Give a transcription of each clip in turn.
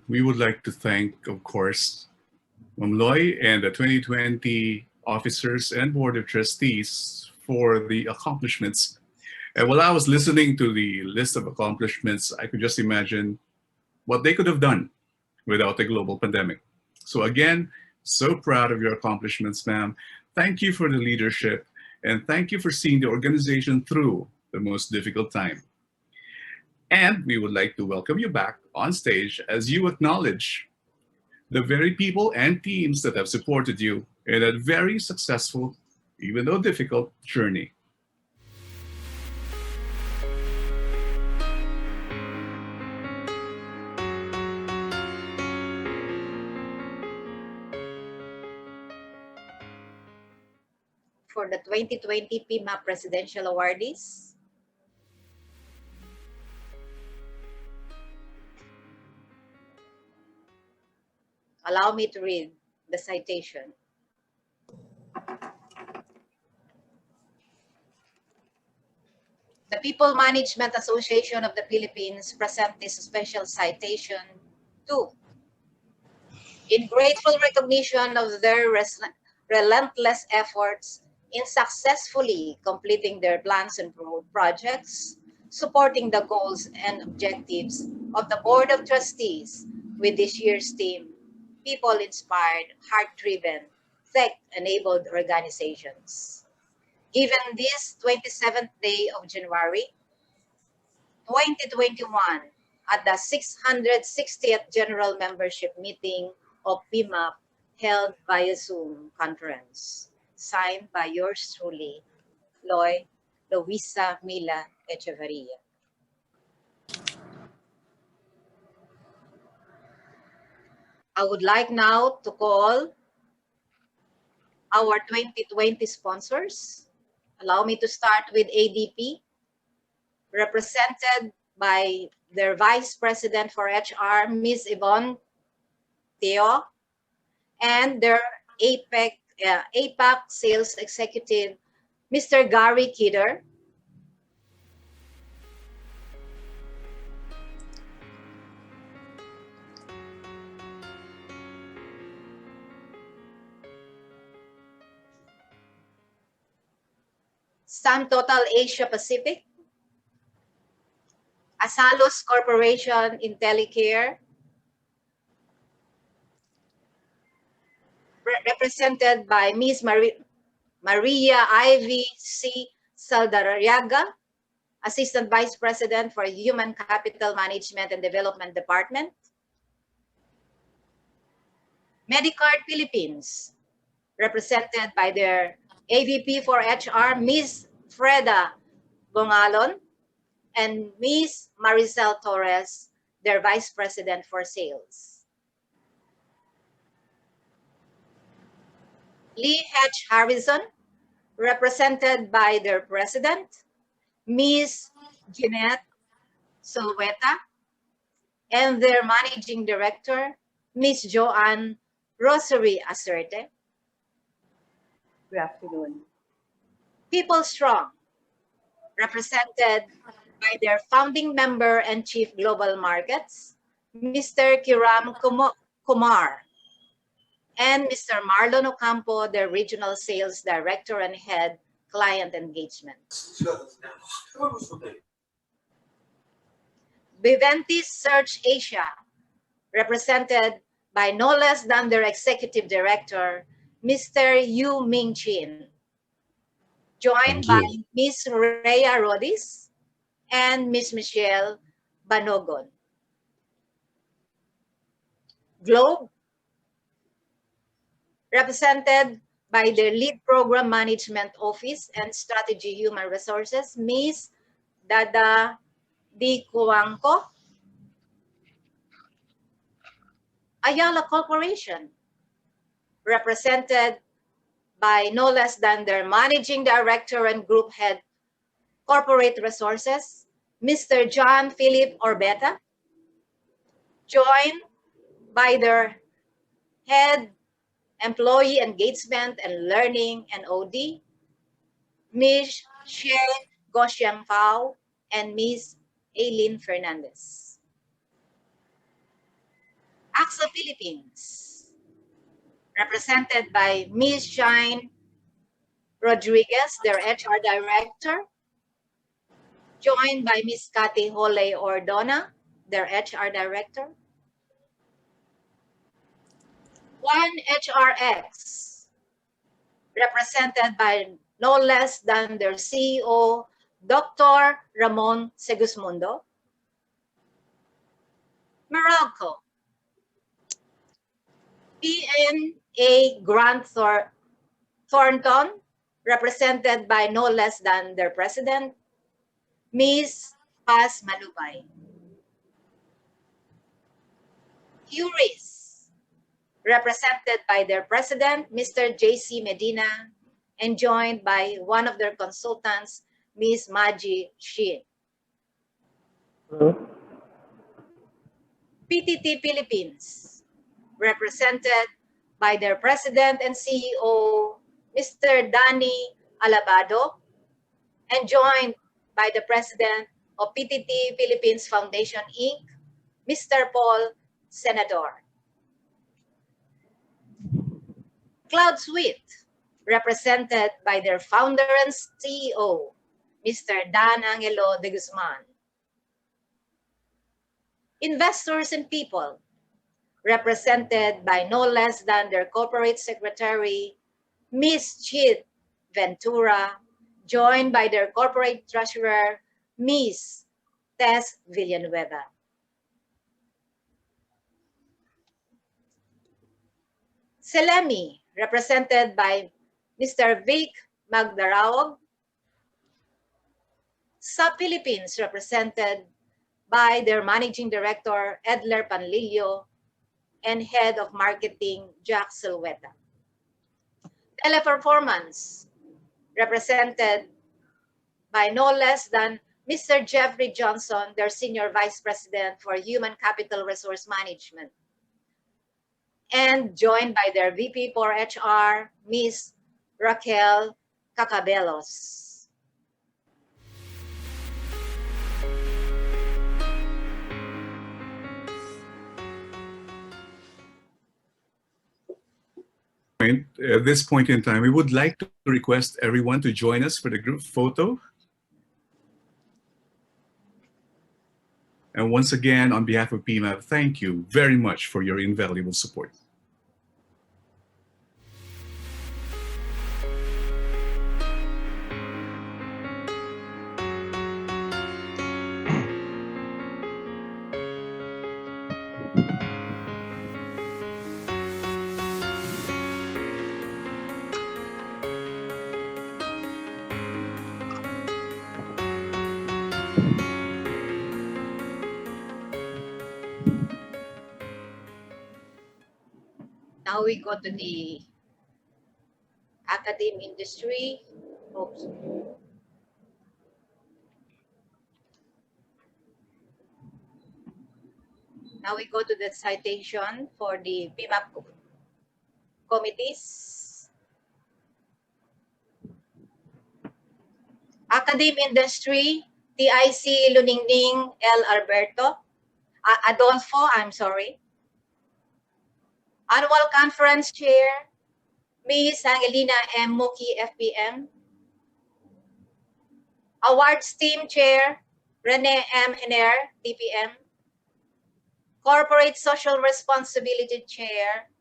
we would like to thank, of course, Loy and the 2020 officers and Board of Trustees for the accomplishments. And while I was listening to the list of accomplishments, I could just imagine what they could have done without a global pandemic. So again, so proud of your accomplishments, ma'am. Thank you for the leadership and thank you for seeing the organization through the most difficult time. And we would like to welcome you back on stage as you acknowledge the very people and teams that have supported you in a very successful, even though difficult, journey. For the 2020 PMAP Presidential Awardees. Allow me to read the citation. The People Management Association of the Philippines present this special citation to, in grateful recognition of their relentless efforts in successfully completing their plans and projects, supporting the goals and objectives of the Board of Trustees with this year's theme, People-Inspired, Heart-Driven, Tech-Enabled Organizations. Given this 27th day of January 2021 at the 660th General Membership Meeting of PMAP held via Zoom conference, signed by yours truly, Luisa Mila Echeverria. I would like now to call our 2020 sponsors. Allow me to start with ADP, represented by their Vice President for HR, Ms. Yvonne Teo, and their APAC Sales Executive, Mr. Gary Kidder. Sum Total Asia Pacific, Asalos Corporation IntelliCare, represented by Ms. Maria Ivy C. Saldarriaga, Assistant Vice President for Human Capital Management and Development Department. Medicard Philippines, represented by their AVP for HR, Ms. Freda Bongalon, and Ms. Maricel Torres, their Vice President for Sales. Lee H. Harrison, represented by their President, Ms. Jeanette Solweta, and their Managing Director, Ms. Joanne Rosary Acerte. Good afternoon. People Strong, represented by their founding member and Chief Global Markets, Mr. Kiram Kumar, and Mr. Marlon Ocampo, their Regional Sales Director and Head Client Engagement. Viventis Search Asia, represented by no less than their Executive Director, Mr. Yu Ming Chin, joined by Ms. Rhea Rodis and Ms. Michelle Banogon. Globe, represented by their Lead Program Management Office and Strategy Human Resources, Ms. Dada Di Cuanco. Ayala Corporation, represented by no less than their Managing Director and Group Head Corporate Resources, Mr. John Philip Orbeta, joined by their Head Employee Engagement and Learning and OD, Ms. Xie Goxiang Fao and Ms. Aileen Fernandez. AXA Philippines, represented by Ms. Shine Rodriguez, their HR Director, joined by Ms. Cathy Hole Ordona, their HR Director. One HRX, represented by no less than their CEO, Dr. Ramon Segismundo. Meralco, PNA Grant Thornton, represented by no less than their president, Ms. Paz Malubay. Curis, represented by their president, Mr. J.C. Medina, and joined by one of their consultants, Ms. Maji Shin. PTT Philippines, represented by their president and CEO, Mr. Danny Alabado, and joined by the president of PTT Philippines Foundation, Inc., Mr. Paul Senador. Cloud Suite, represented by their founder and CEO, Mr. Dan Angelo de Guzman. Investors and People, represented by no less than their corporate secretary, Ms. Chid Ventura, joined by their corporate treasurer, Ms. Tess Villanueva. Selemi, represented by Mr. Vic Magdaraog. Sa Philippines, represented by their managing director, Edler Panlillo, and head of marketing, Jack Silveta. Teleperformance, represented by no less than Mr. Jeffrey Johnson, their Senior Vice President for Human Capital Resource Management, and joined by their VP for HR, Ms. Raquel Cacabelos. At this point in time, we would like to request everyone to join us for the group photo. And once again, on behalf of PMAP, thank you very much for your invaluable support. Now we go to the academic industry. Oops. Now we go to the citation for the PMAP committees. Academic industry, TIC Luningning L. Adolfo, I'm sorry. Annual Conference Chair, Ms. Angelina M. Muki, FPM. Awards Team Chair, Rene M. Iner, TPM. Corporate Social Responsibility Chair,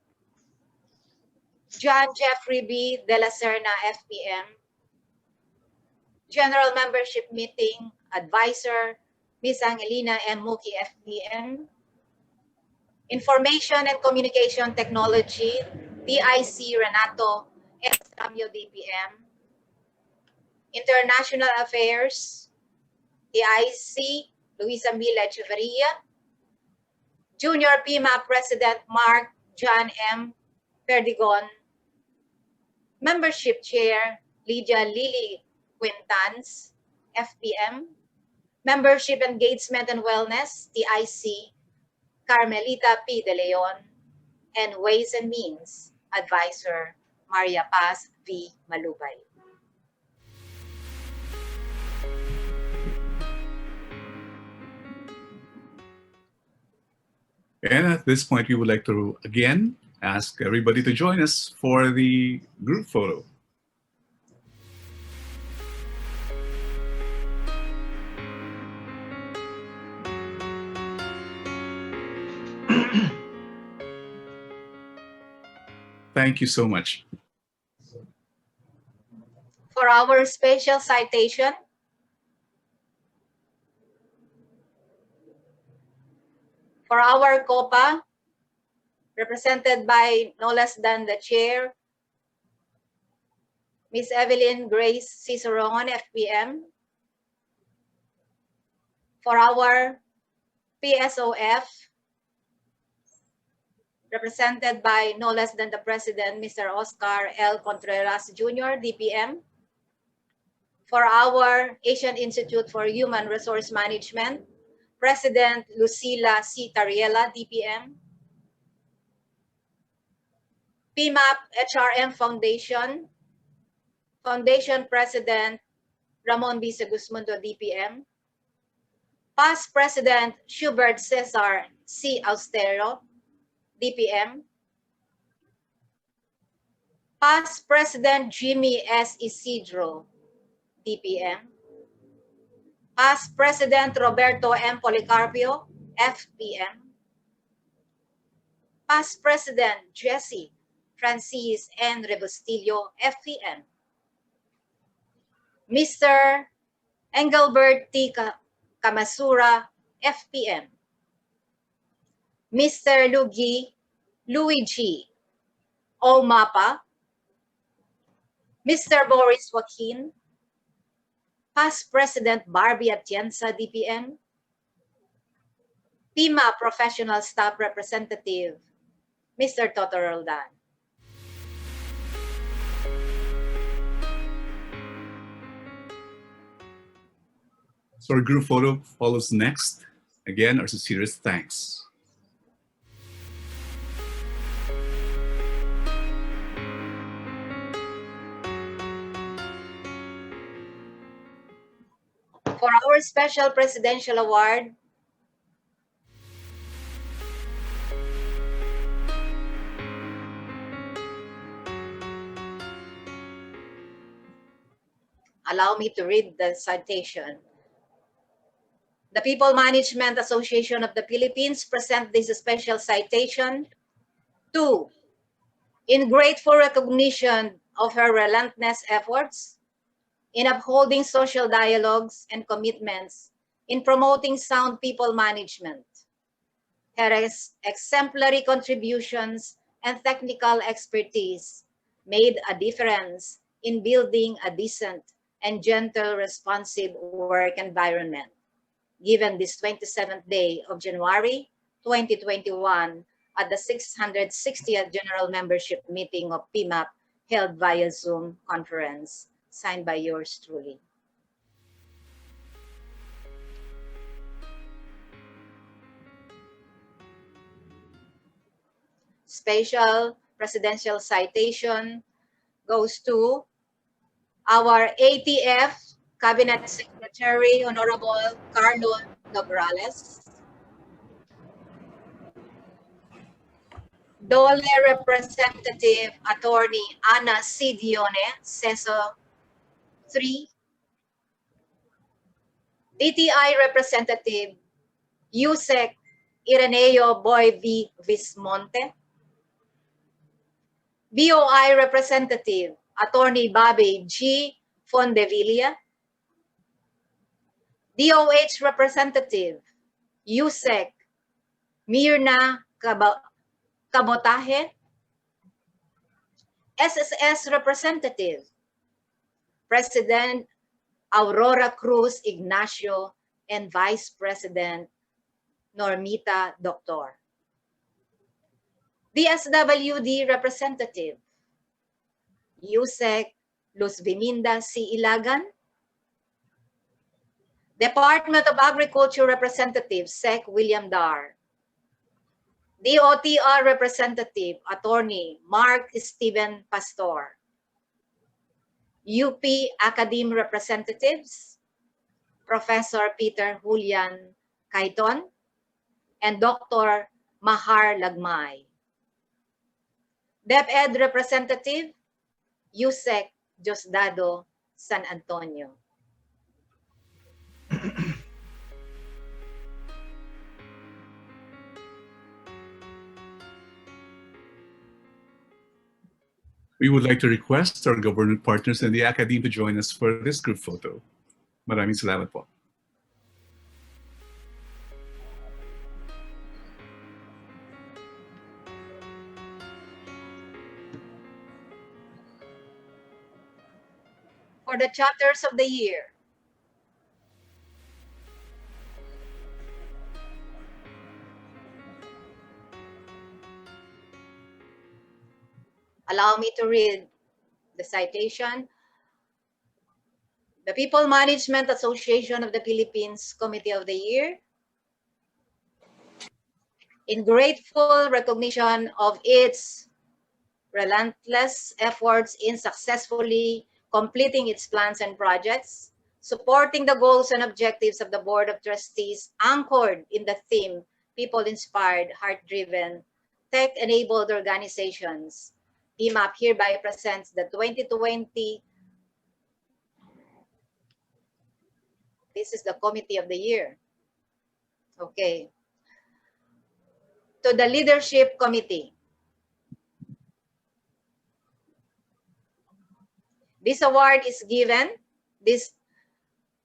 John Jeffrey B. De La Serna, FPM. General Membership Meeting, Advisor, Ms. Angelina M. Muki, FPM. Information and Communication Technology, TIC Renato S. Cambio, DPM. International Affairs, TIC Luisa Mila Echeverria. Junior PMAP President Mark John M. Perdigon. Membership Chair Lydia Lily Quintans, FPM. Membership Engagement and Wellness, TIC Carmelita P. De Leon, and Ways and Means Advisor Maria Paz V. Malubay. And at this point, we would like to again ask everybody to join us for the group photo. Thank you so much. For our special citation, for our COPA, represented by no less than the chair, Ms. Evelyn Grace Ciceron, FPM. For our PSOF, represented by no less than the President, Mr. Oscar L. Contreras Jr., DPM. For our Asian Institute for Human Resource Management, President Lucila C. Tariela, DPM. PMAP HRM Foundation, Foundation President Ramon B. Segusmundo, DPM. Past President Schubert Cesar C. Austero, DPM. Past President Jimmy S. Isidro, DPM. Past President Roberto M. Policarpio, FPM. Past President Jesse Francis N. Rebustillo, FPM. Mr. Engelbert T. Kamasura, FPM. Mr. Luigi O. Mapa. Mr. Boris Joaquin. Past President Barbie Atienza, DPM. PIMA Professional Staff Representative, Mr. Toto Roldan. So our group photo follows next. Again, our sincerest thanks. For our special presidential award, allow me to read the citation. The People Management Association of the Philippines present this special citation to, in grateful recognition of her relentless efforts in upholding social dialogues and commitments in promoting sound people management, her exemplary contributions and technical expertise made a difference in building a decent and gentle, responsive work environment. Given this 27th day of January 2021 at the 660th General Membership Meeting of PMAP held via Zoom conference, signed by yours truly. Special presidential citation goes to our ATF Cabinet Secretary, Honorable Carlo Nograles. DOLE Representative Attorney Ana C. Dione, CESO 3. DTI Representative Yusek Ireneo Boy V. Vismonte. BOI Representative Attorney Bobby G. Fondevilla. DOH Representative Yusek Mirna Kabotahe. SSS Representative President Aurora Cruz Ignacio and Vice President Normita Doctor. DSWD Representative Yusek Luz Viminda C. Ilagan. Department of Agriculture Representative Sec. William Dar. DOTR Representative Attorney Mark Steven Pastor. UP Academe Representatives Professor Peter Julian Caiton and Dr. Mahar Lagmay. DepEd Representative, Yusek Diosdado San Antonio. We would like to request our government partners and the academy to join us for this group photo. Maraming salamat po. For the chapters of the year, allow me to read the citation. The People Management Association of the Philippines Committee of the Year, in grateful recognition of its relentless efforts in successfully completing its plans and projects, supporting the goals and objectives of the Board of Trustees anchored in the theme, people-inspired, heart-driven, tech-enabled organizations. PMAP hereby presents the 2020. This is the Committee of the Year. Okay. To the Leadership Committee. This award is given this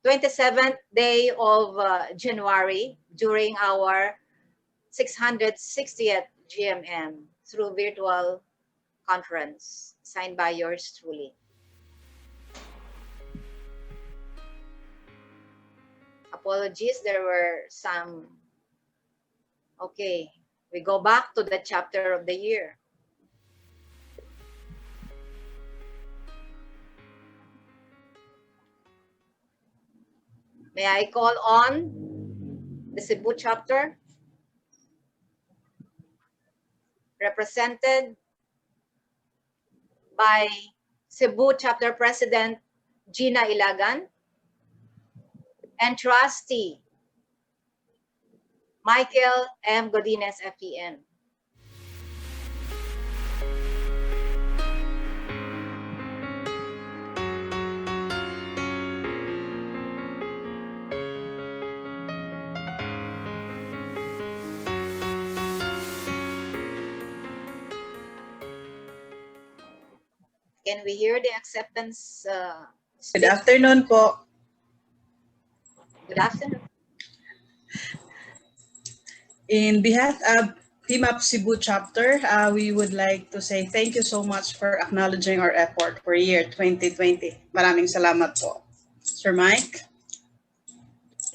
27th day of January during our 660th GMM through virtual conference, signed by yours truly. Apologies, there were some. Okay, we go back to the chapter of the year. May I call on the Cebu chapter, represented by Cebu chapter president Gina Ilagan and trustee Michael M. Godinez, FEN. Can we hear the acceptance speech? Good afternoon po. Good afternoon. In behalf of PMAP Cebu chapter, we would like to say thank you so much for acknowledging our effort for year 2020. Maraming salamat po. Sir Mike?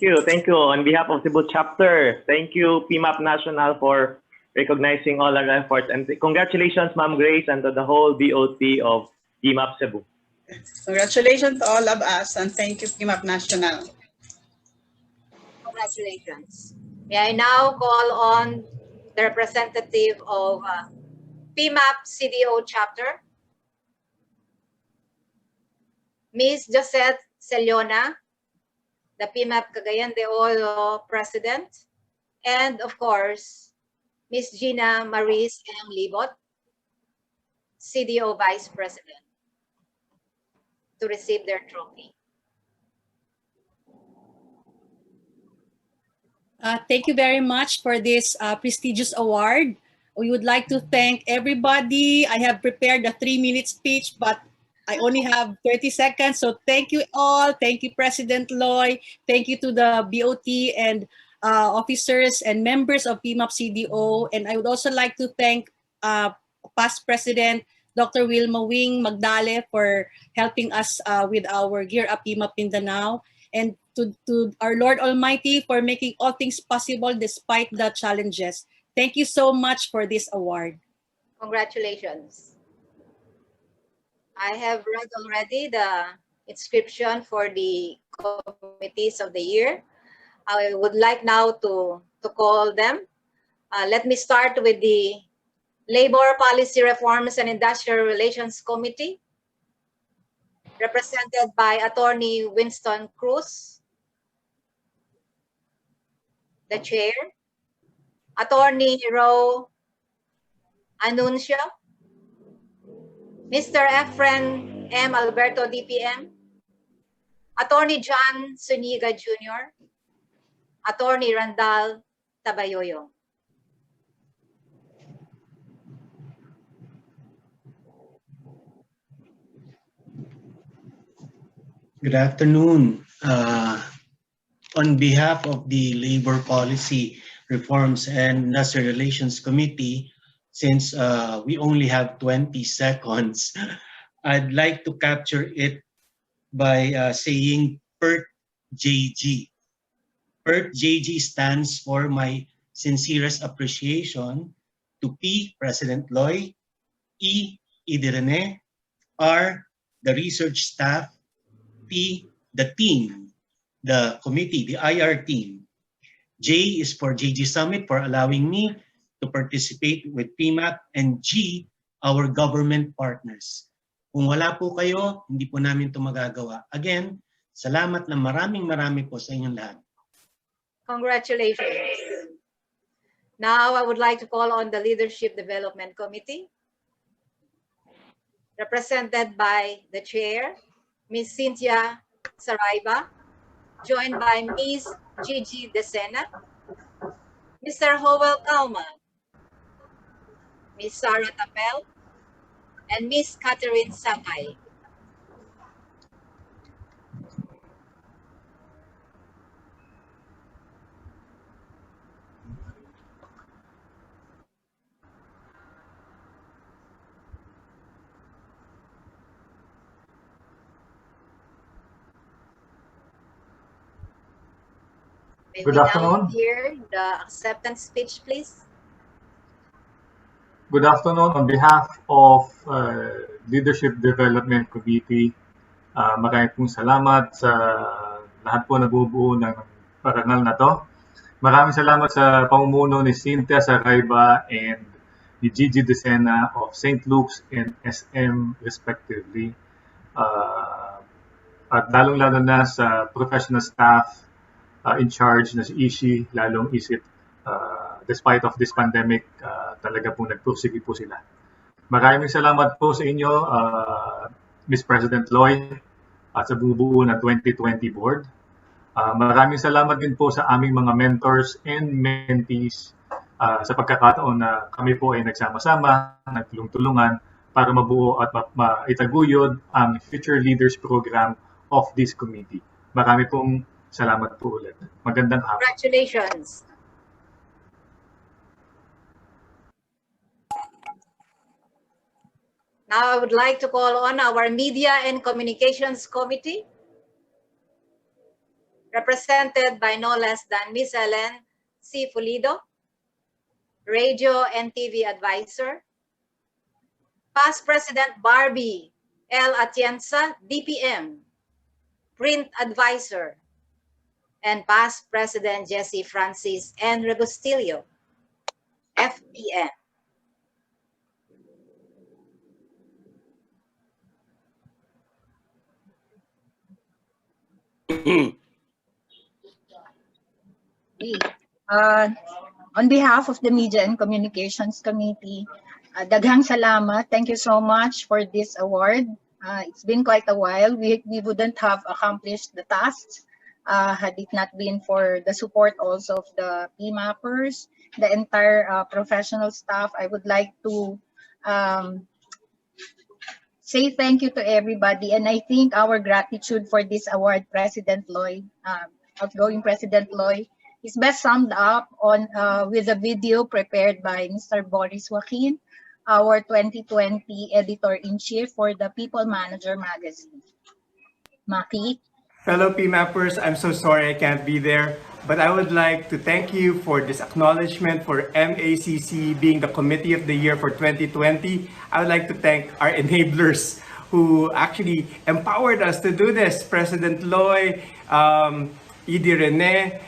Thank you. On behalf of Cebu chapter, thank you PMAP National for recognizing all our efforts, and congratulations Ma'am Grace and to the whole BOT of PMAP Cebu. Congratulations to all of us and thank you PMAP National. Congratulations. May I now call on the representative of PMAP CDO chapter, Ms. Josette Celiona, the PMAP Cagayan de Oro president, and of course, Ms. Gina Maris M. Libot, CDO vice president, to receive their trophy. Thank you very much for this prestigious award. We would like to thank everybody. I have prepared a 3-minute speech, but I only have 30 seconds. So thank you all. Thank you, President Loy. Thank you to the BOT and officers and members of PMAP CDO. And I would also like to thank past President Dr. Wilma Wing Magdale for helping us with our Gear Up PMAP Mindanao. And to our Lord Almighty for making all things possible despite the challenges. Thank you so much for this award. Congratulations. I have read already the inscription for the committees of the year. I would like now to call them. Let me start with the Labor Policy Reforms and Industrial Relations Committee, represented by Attorney Winston Cruz, the chair. Attorney Ro Anuncio, Mr. Efren M. Alberto DPM, Attorney John Suniga Jr., Attorney Randall Tabayoyo. Good afternoon. On behalf of the Labor Policy Reforms and Industrial Relations Committee, since we only have 20 seconds, I'd like to capture it by saying PERT JG. PERT JG stands for my sincerest appreciation to P, President Loy, E, Idirene, R, the research staff, T, the team, the committee, the IR team. J is for JG Summit for allowing me to participate with PMAP, and G, our government partners. Kung wala po kayo, hindi po namin ito magagawa. Again, salamat na marami po sa inyong lahat. Congratulations. Now I would like to call on the Leadership Development Committee, represented by the Chair, Ms. Cynthia Saraiva, joined by Ms. Gigi Desena, Mr. Howell Kalman, Ms. Sarah Tapel, and Ms. Catherine Sakay. May Good we afternoon. now hear the acceptance speech, please? Good afternoon. On behalf of Leadership Development Committee, maraming pong salamat sa lahat po nabubuo ng parangal na to. Maraming salamat sa pamumuno ni Cynthia Saraiva and ni Gigi Desena of St. Luke's and SM respectively. At lalong-lalo na sa professional staff in charge na si Ishi, lalong isip, despite of this pandemic, talaga po nagpursige po sila. Maraming salamat po sa inyo, Ms. President Loy, at sa bubuo ng 2020 board. Maraming salamat din po sa aming mga mentors and mentees sa pagkakataon na kami po ay nagsama-sama, nagtulong-tulungan para mabuo at maitaguyod ang Future Leaders Program of this committee. Marami pong salamat po ulit. Magandang hapon. Congratulations. Now I would like to call on our Media and Communications Committee, represented by no less than Ms. Ellen C. Pulido, Radio and TV Advisor, Past President Barbie L. Atienza, DPM, Print Advisor, and Past President Jesse Francis N. Regostillo, FPM. On behalf of the Media and Communications Committee, daghang salamat. Thank you so much for this award. It's been quite a while. We wouldn't have accomplished the tasks had it not been for the support also of the PMAPers, the entire professional staff. I would like to say thank you to everybody, and I think our gratitude for this award, President Loy, outgoing President Loy, is best summed up on with a video prepared by Mr. Boris Joaquin, our 2020 editor-in-chief for the People Manager magazine. Maki. Fellow PMAPers, I'm so sorry I can't be there, but I would like to thank you for this acknowledgement for MACC being the Committee of the Year for 2020. I would like to thank our enablers who actually empowered us to do this. President Loy, Edie Rene,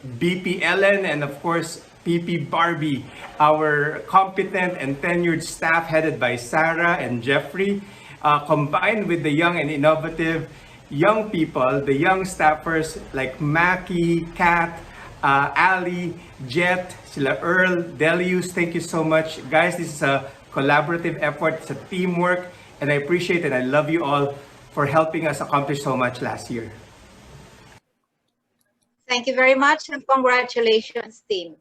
BP Ellen, and of course, PP Barbie, our competent and tenured staff headed by Sarah and Jeffrey, combined with the young and innovative young people, the young staffers like Mackie, Kat, Ali, Jet, sila Earl, Delius, thank you so much. Guys, this is a collaborative effort, it's a teamwork, and I appreciate and I love you all for helping us accomplish so much last year. Thank you very much and congratulations, team.